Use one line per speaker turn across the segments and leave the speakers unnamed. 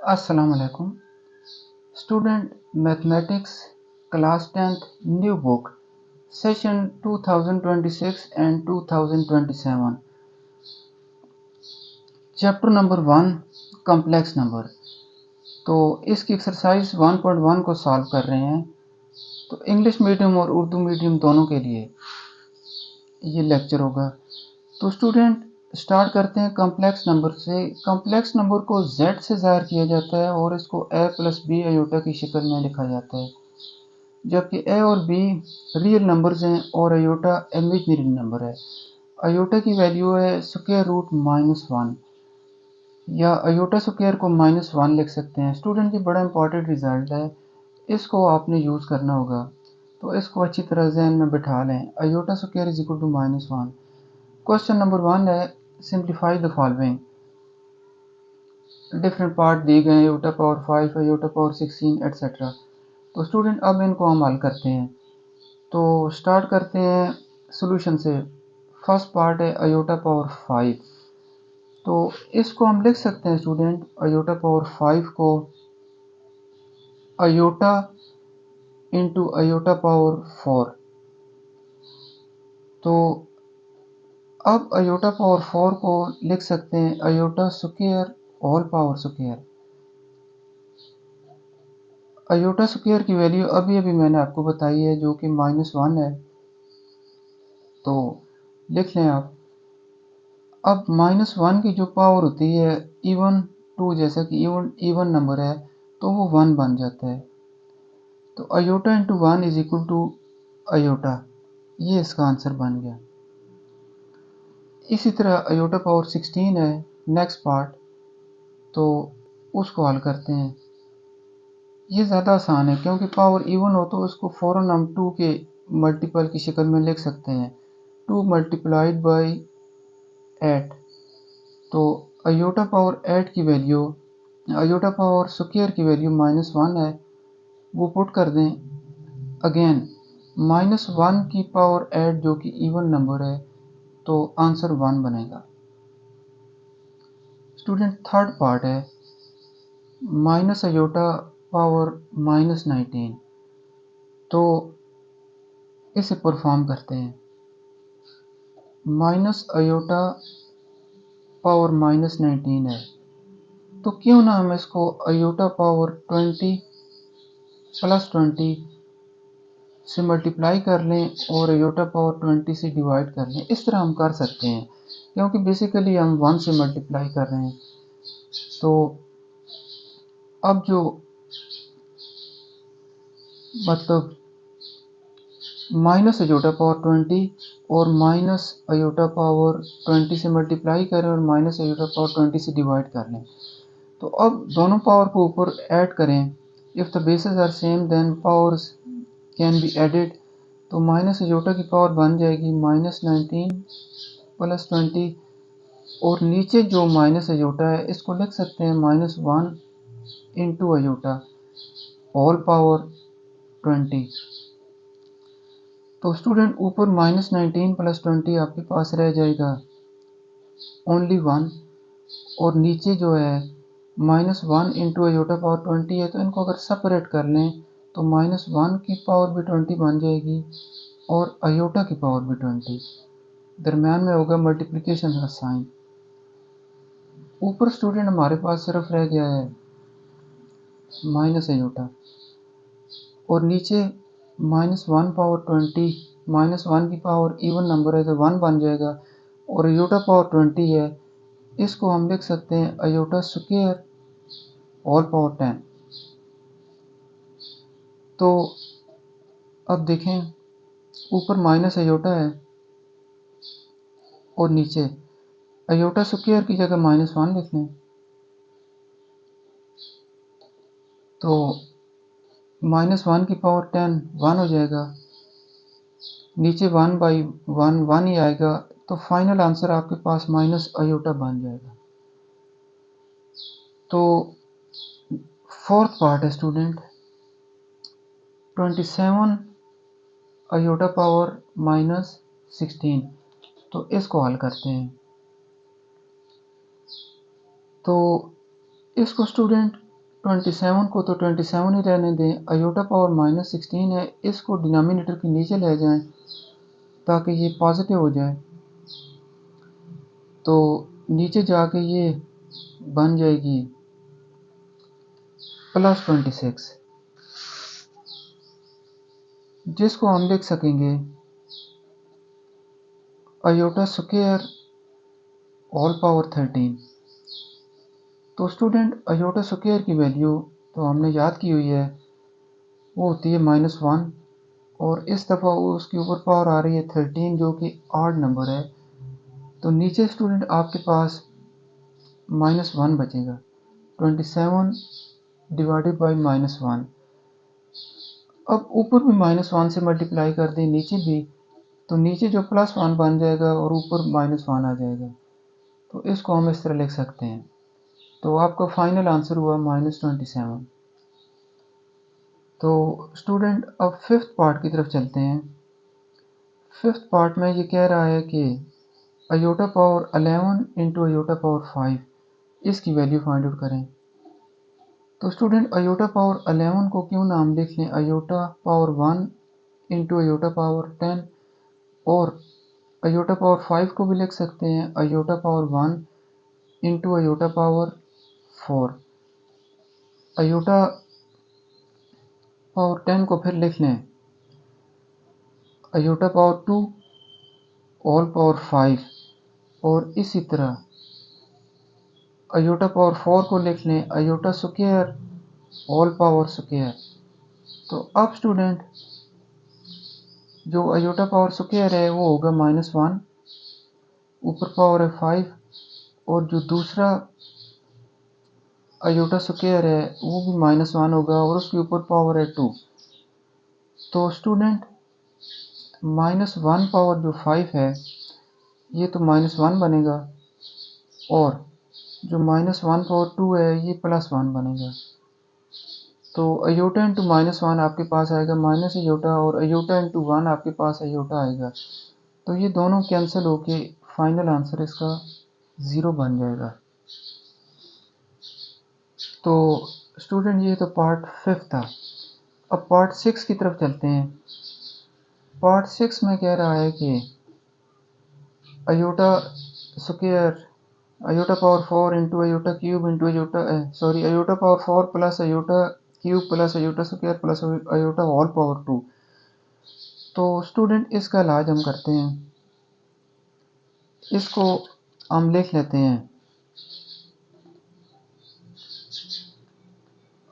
Assalamu alaikum. Student Mathematics Class 10th New Book Session 2026 and 2027 Chapter number 1 Complex Number। तो इसकी exercise 1.1 को solve कर रहे हैं। तो इंग्लिश मीडियम और उर्दू मीडियम दोनों के लिए ये लेक्चर होगा। तो स्टूडेंट स्टार्ट करते हैं कॉम्प्लेक्स नंबर से। कॉम्प्लेक्स नंबर को z से ज़ाहिर किया जाता है और इसको a प्लस बी अयोटा की शक्ल में लिखा जाता है, जबकि a और b रियल नंबर्स हैं और अयोटा इमेजिनरी नंबर है। अयोटा की वैल्यू है स्क्वायर रूट -1 या अयोटा स्क्वायर को -1 लिख सकते हैं। स्टूडेंट ये बड़ा इंपॉर्टेंट रिजल्ट है, इसको आपने यूज़ करना होगा, तो इसको अच्छी तरह जहन में बिठा लें। Iota square is equal to -1। Question number 1 है simplify the following. Different part दिए गए हैं, iota power 5, iota power 16 etcetera. तो स्टूडेंट अब इनको हम हल करते हैं। तो स्टार्ट करते हैं सॉल्यूशन से। फर्स्ट पार्ट है अयोटा पावर 5, तो इसको हम लिख सकते हैं स्टूडेंट अयोटा पावर 5 को अयोटा इंटू अयोटा पावर 4। तो अब अयोटा पावर 4 को लिख सकते हैं iota square whole power square. Iota square की वैल्यू अभी मैंने आपको बताई है, जो कि -1 है, तो लिख लें आप। अब -1 की जो पावर होती है इवन 2, जैसा कि इवन नंबर है तो वो 1 बन जाता है। तो iota into 1 is equal to iota, ये इसका आंसर बन गया। इसी तरह अयोटा पावर 16 है नेक्स्ट पार्ट, तो उसको हल करते हैं। ये ज़्यादा आसान है क्योंकि पावर इवन हो तो उसको फ़ौरन हम 2 के मल्टीपल की शक्ल में लिख सकते हैं, 2 मल्टीप्लाइड बाई 8। तो अयोटा पावर 8 की वैल्यू, अयोटा पावर स्क्वायर की वैल्यू -1 है, वो पुट कर दें। अगेन -1 की पावर 8 जो कि इवन नंबर है, तो आंसर 1 बनेगा। स्टूडेंट थर्ड पार्ट है माइनस अयोटा पावर -19। तो इसे परफॉर्म करते हैं। माइनस अयोटा पावर -19 है, तो क्यों ना हम इसको अयोटा पावर 20 प्लस 20 से मल्टीप्लाई कर लें और अयोटा पावर 20 से डिवाइड कर लें। इस तरह हम कर सकते हैं क्योंकि बेसिकली हम 1 से मल्टीप्लाई कर रहे हैं। तो अब जो मतलब माइनस अयोटा पावर 20 और माइनस अयोटा पावर 20 से मल्टीप्लाई करें और माइनस अयोटा पावर 20 से डिवाइड कर लें। तो अब दोनों पावर को ऊपर ऐड करें। If the bases are same then powers can be added. तो माइनस अयोटा की पावर बन जाएगी -19 प्लस 20, और नीचे जो माइनस अयोटा है इसको लिख सकते हैं -1 इंटू अयोटा होल पावर 20। तो स्टूडेंट ऊपर -19 प्लस 20 आपके पास रह जाएगा ओनली 1, और नीचे जो है -1 इंटू अयोटा पावर 20 है, तो इनको अगर सेपरेट कर लें तो -1 की पावर भी 20 बन जाएगी और अयोटा की पावर भी 20। दरम्यान में होगा मल्टीप्लिकेशन का साइन। ऊपर स्टूडेंट हमारे पास सिर्फ रह गया है माइनस अयोटा, और नीचे -1 पावर 20, -1 की पावर इवन नंबर है तो 1 बन जाएगा, और अयोटा पावर 20 है, इसको हम लिख सकते हैं अयोटा स्क्वायर होल पावर 10। तो अब देखें ऊपर माइनस अयोटा है और नीचे अयोटा स्क्वायर की जगह -1 लिख लें, तो -1 की पावर 10 1 हो जाएगा, नीचे 1 बाई 1 1 ही आएगा, तो फाइनल आंसर आपके पास माइनस अयोटा बन जाएगा। तो फोर्थ पार्ट है स्टूडेंट 27 अयोटा पावर -16। तो इसको हल करते हैं। तो इसको स्टूडेंट 27 को तो 27 ही रहने दें, अयोटा पावर -16 है, इसको डिनोमिनेटर के नीचे ले जाएं ताकि ये पॉजिटिव हो जाए। तो नीचे जाके ये बन जाएगी +26, जिसको हम लिख सकेंगे अयोटा स्क्वायर होल पावर 13। तो स्टूडेंट अयोटा स्क्वायर की वैल्यू तो हमने याद की हुई है, वो होती है -1 और इस दफ़ा उसके ऊपर पावर आ रही है 13 जो कि ऑड नंबर है। तो नीचे स्टूडेंट आपके पास -1 बचेगा, 27 डिवाइडेड बाई -1। अब ऊपर भी -1 से मल्टीप्लाई कर दें, नीचे भी, तो नीचे जो +1 बन जाएगा और ऊपर -1 आ जाएगा। तो इसको हम इस तरह लिख सकते हैं। तो आपका फाइनल आंसर हुआ -27। तो स्टूडेंट अब फिफ्थ पार्ट की तरफ चलते हैं। फिफ्थ पार्ट में ये कह रहा है कि iota power 11 into iota power 5, इसकी वैल्यू फाइंड आउट करें। तो स्टूडेंट अयोटा पावर 11 को क्यों नाम लिख लें iota power 1 into iota power 10, और अयोटा पावर 5 को भी लिख सकते हैं iota power 1 into iota power 4। Iota power 10 को फिर लिख लें अयोटा पावर 2 होल पावर 5, और इसी तरह अयोटा पावर 4 को लिख लें iota square whole power square. तो अब स्टूडेंट जो अयोटा पावर स्क्वायर है वो होगा -1, ऊपर पावर है 5, और जो दूसरा अयोटा स्क्वायर है वो भी -1 होगा और उसके ऊपर पावर है 2। तो स्टूडेंट -1 पावर जो 5 है ये तो -1 बनेगा, और जो -1 पावर 2 है ये +1 बनेगा। तो अयोटा इंटू -1 आपके पास आएगा माइनस अयोटा, और अयोटा इंटू 1 आपके पास अयोटा आएगा। तो ये दोनों कैंसिल होके फाइनल आंसर इसका 0 बन जाएगा। तो स्टूडेंट ये तो पार्ट 5 था। अब पार्ट 6 की तरफ चलते हैं। पार्ट 6 में कह रहा है कि iota square iota power 4 into iota cube into iota power 4 plus iota cube plus iota square plus iota whole power 2। तो स्टूडेंट इसका इलाज हम करते हैं, इसको हम लिख लेते हैं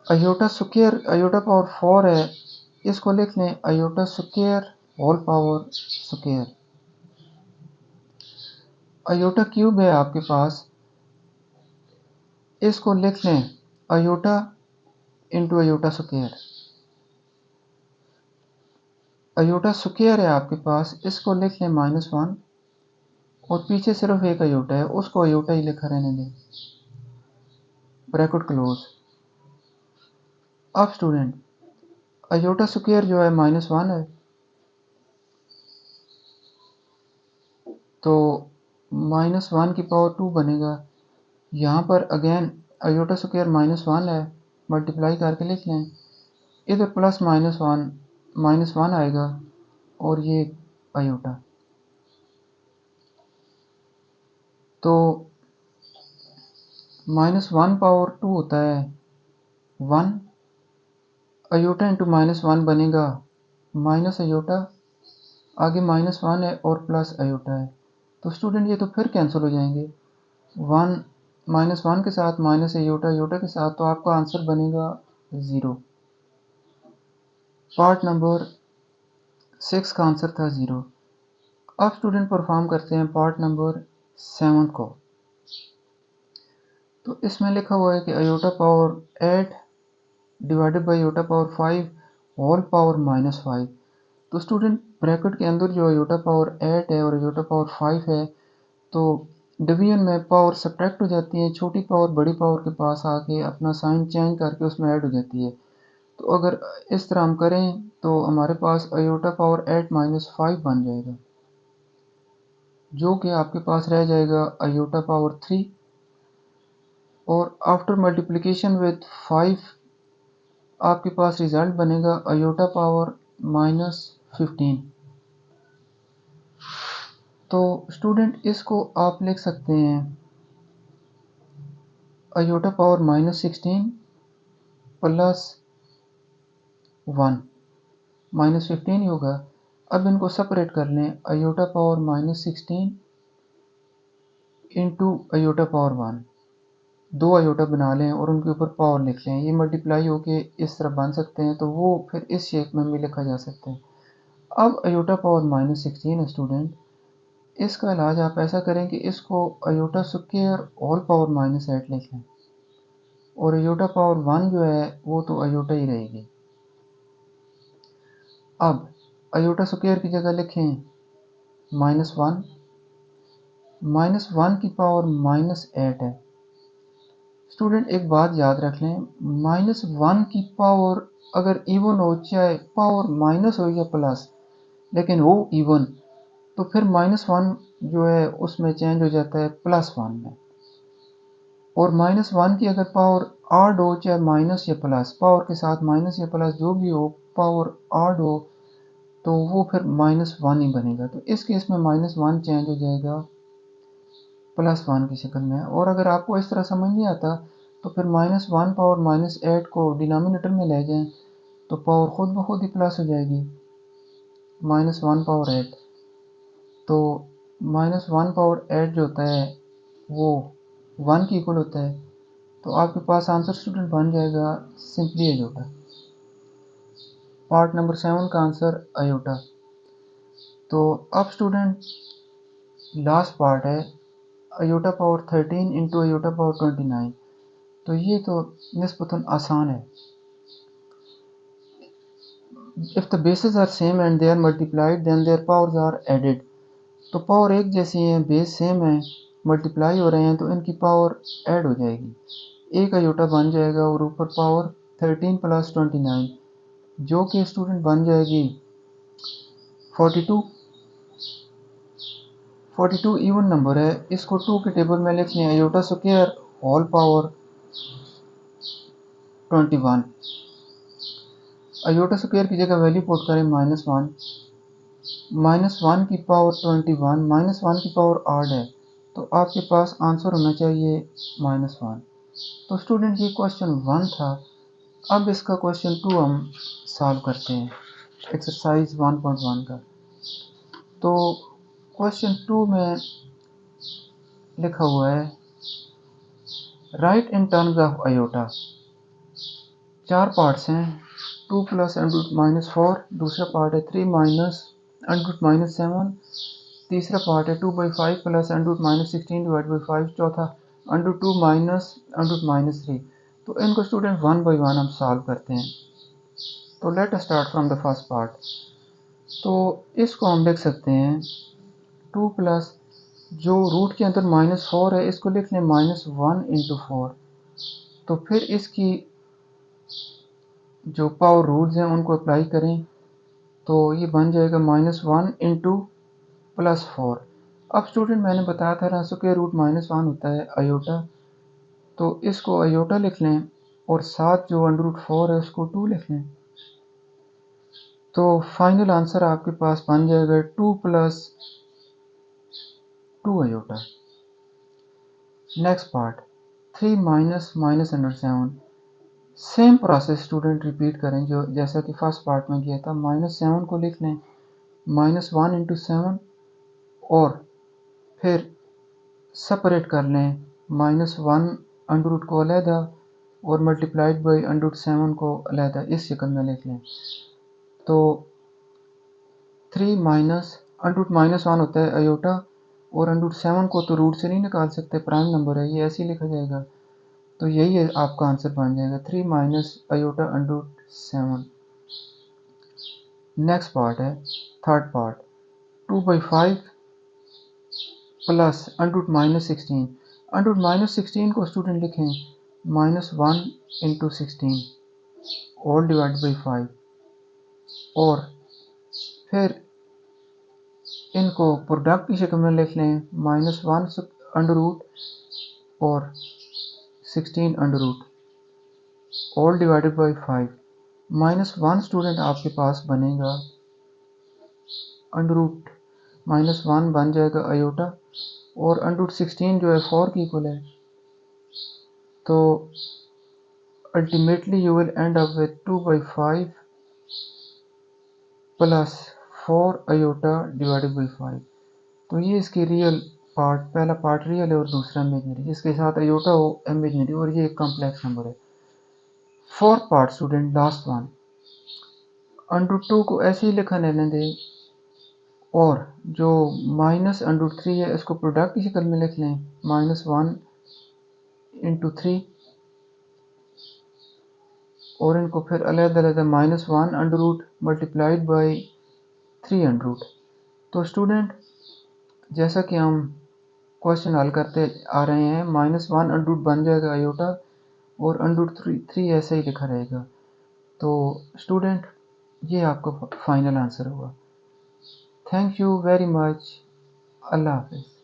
अयोटा स्क्वायर अयोटा पावर 4 है, इसको लिख लें iota square whole power square. Iota cube है आपके पास, इसको लिख लें iota into iota square. Iota square है आपके पास, इसको लिख लें -1, और पीछे सिर्फ एक अयोटा है उसको अयोटा ही लिखा रहने दें, ब्रैकेट क्लोज। अब स्टूडेंट अयोटा स्क्वायर जो है -1 है, तो -1 की पावर 2 बनेगा। यहाँ पर अगेन अयोटा स्क्वायर -1 है, मल्टीप्लाई करके लिख लें, इधर प्लस -1 आएगा, और ये अयोटा। तो -1 पावर 2 होता है 1, अयोटा इंटू -1 बनेगा माइनस अयोटा, आगे -1 है और प्लस अयोटा है। तो स्टूडेंट ये तो फिर कैंसिल हो जाएंगे, 1 -1 के साथ माइनस अयोटा, अयोटा के साथ, तो आपका आंसर बनेगा 0। पार्ट नंबर 6 का आंसर था 0। अब स्टूडेंट परफॉर्म करते हैं पार्ट नंबर 7 को। तो इसमें लिखा हुआ है कि iota power 8 divided by iota power 5 whole power -5। तो स्टूडेंट ब्रैकेट के अंदर जो अयोटा पावर 8 है और अयोटा पावर 5 है, तो डिवीजन में पावर सब्ट्रैक्ट हो जाती है, छोटी पावर बड़ी पावर के पास आके अपना साइन चेंज करके उसमें ऐड हो जाती है। तो अगर इस तरह हम करें तो हमारे पास अयोटा पावर 8 -5 बन जाएगा, जो कि आपके पास रह जाएगा अयोटा पावर 3 और आफ्टर मल्टीप्लिकेशन विद 5 आपके पास रिजल्ट बनेगा अयोटा पावर -15। तो स्टूडेंट इसको आप लिख सकते हैं अयोटा पावर -16 प्लस 1 -15 ही होगा। अब इनको सेपरेट कर लें, iota power -16 into iota power 1, दो अयोटा बना लें और उनके ऊपर पावर लिख लें। ये मल्टीप्लाई होके इस तरह बन सकते हैं, तो वो फिर इस शेप में भी लिखा जा सकता है। अब अयोटा पावर -16 है स्टूडेंट, इसका इलाज आप ऐसा करें कि इसको अयोटा स्क्वायर ऑल पावर -8 लिख लें और अयोटा पावर 1 जो है वो तो अयोटा ही रहेगी। अब अयोटा स्क्वायर की जगह लिखें -1, -1 की पावर -8 है। स्टूडेंट एक बात याद रख लें, -1 की पावर अगर इवन हो, चाहे पावर माइनस हो या प्लस, लेकिन हो इवन, तो फिर -1 जो है उसमें चेंज हो जाता है +1 में। और -1 की अगर पावर ऑड हो, चाहे माइनस या प्लस, पावर के साथ माइनस या प्लस जो भी हो, पावर ऑड हो, तो वो फिर -1 ही बनेगा। तो इस केस में -1 चेंज हो जाएगा +1 की शक्ल में। और अगर आपको इस तरह समझ नहीं आता तो फिर -1 पावर -8 को डिनोमिनेटर में ले जाएं, तो पावर खुद ब खुद ही प्लस हो जाएगी, -1 पावर 8। तो -1 पावर 8 जो होता है वो 1 की इक्वल होता है। तो आपके पास आंसर स्टूडेंट बन जाएगा सिंपली अयोटा। पार्ट नंबर 7 का आंसर अयोटा। तो अब स्टूडेंट लास्ट पार्ट है iota power 13 into iota power 29। तो ये तो निस्बतन आसान है। If the bases are same and they are multiplied then their powers are added. तो पावर एक जैसी है, बेस सेम है, मल्टीप्लाई हो रहे हैं, तो इनकी पावर ऐड हो जाएगी, एक अयोटा बन जाएगा और ऊपर पावर 13 प्लस 29 जो कि स्टूडेंट बन जाएगी 42। 42 इवन नंबर है, इसको 2 के टेबल में लिख लें iota square whole power 21। Iota square की जगह वैल्यू पुट करें -1, -1 की पावर 21, -1 की पावर ऑड है, तो आपके पास आंसर होना चाहिए -1। तो स्टूडेंट ये क्वेश्चन 1 था। अब इसका क्वेश्चन 2 हम सॉल्व करते हैं, एक्सरसाइज 1.1 का। तो क्वेश्चन 2 में लिखा हुआ है write in terms of iota. 4 parts हैं, 2 प्लस √-4, दूसरा पार्ट है 3 माइनस √-7, तीसरा पार्ट है 2/5 प्लस √-16 डिवाइड बाई 5, चौथा √2 माइनस √-3। तो इनको स्टूडेंट 1 बाई 1 हम सॉल्व करते हैं। तो let us start from the first part. तो इसको हम लिख सकते हैं 2 प्लस, जो रूट के अंदर -4 है इसको लिख लें -1 इंटू 4। तो फिर इसकी जो पावर रूल्स हैं उनको अप्लाई करें, तो ये बन जाएगा -1 इंटू +4। अब स्टूडेंट मैंने बताया था ना स्क्वायर रूट -1 होता है अयोटा, तो इसको अयोटा लिख लें और साथ जो √4 है उसको 2 लिख लें। तो फाइनल आंसर आपके पास बन जाएगा 2 plus 2 iota. Next part 3 minus -7। Same process student repeat करें जो जैसा कि फर्स्ट पार्ट में किया था। -7 को लिख लें -1 इंटू 7 और फिर सेपरेट कर लें -1 अंडर रूट को अलहदा और मल्टीप्लाइड बाई √7 को अलहदा, इस शक्ल में लिख लें। तो 3 माइनस √-1 होता है अयोटा और √7 को तो रूट से नहीं निकाल सकते, प्राइम नंबर है, ये ऐसे ही लिखा जाएगा। तो यही है आपका आंसर बन जाएगा 3 माइनस अयोटा √7। नेक्स्ट पार्ट है थर्ड पार्ट 2/5 प्लस √-16। √-16 को स्टूडेंट लिखें -1 इंटू 16 ऑल डिवाइड बाई 5 और फिर इनको प्रोडक्ट की शक्ल में लिख लें -1 अंडर रूट और 16 under root all divided by 5 -1 student आपके पास बनेगा अंडर रूट -1 बन जाएगा आयोटा और अंडर रूट 16 जो है 4 की इक्वल है। तो ultimately you will and up with 2/5 plus 4 iota divided by 5। तो ये इसकी रियल पार्ट, पहला पार्ट रियल है और दूसरा इमेजिनरी, जिसके साथ आयोटा हो इमेजिनरी, और ये एक कॉम्प्लेक्स नंबर है। Fourth part student, last one, under root 2 को ऐसे ही लिखा रहने दें और जो माइनस अंडर रूट 3 है इसको प्रोडक्ट की शक्ल में लिख लें, -1 इंटू 3, और इनको फिर अलग-अलग -1 under root multiplied by 3 under root. तो स्टूडेंट जैसा कि हम क्वेश्चन हल करते आ रहे हैं, -1 अंडर रूट बन जाएगा आयोटा और अंडर रूट 3 ऐसे ही लिखा रहेगा। तो स्टूडेंट ये आपका फाइनल आंसर होगा। Thank you very much. अल्लाह हाफिज़।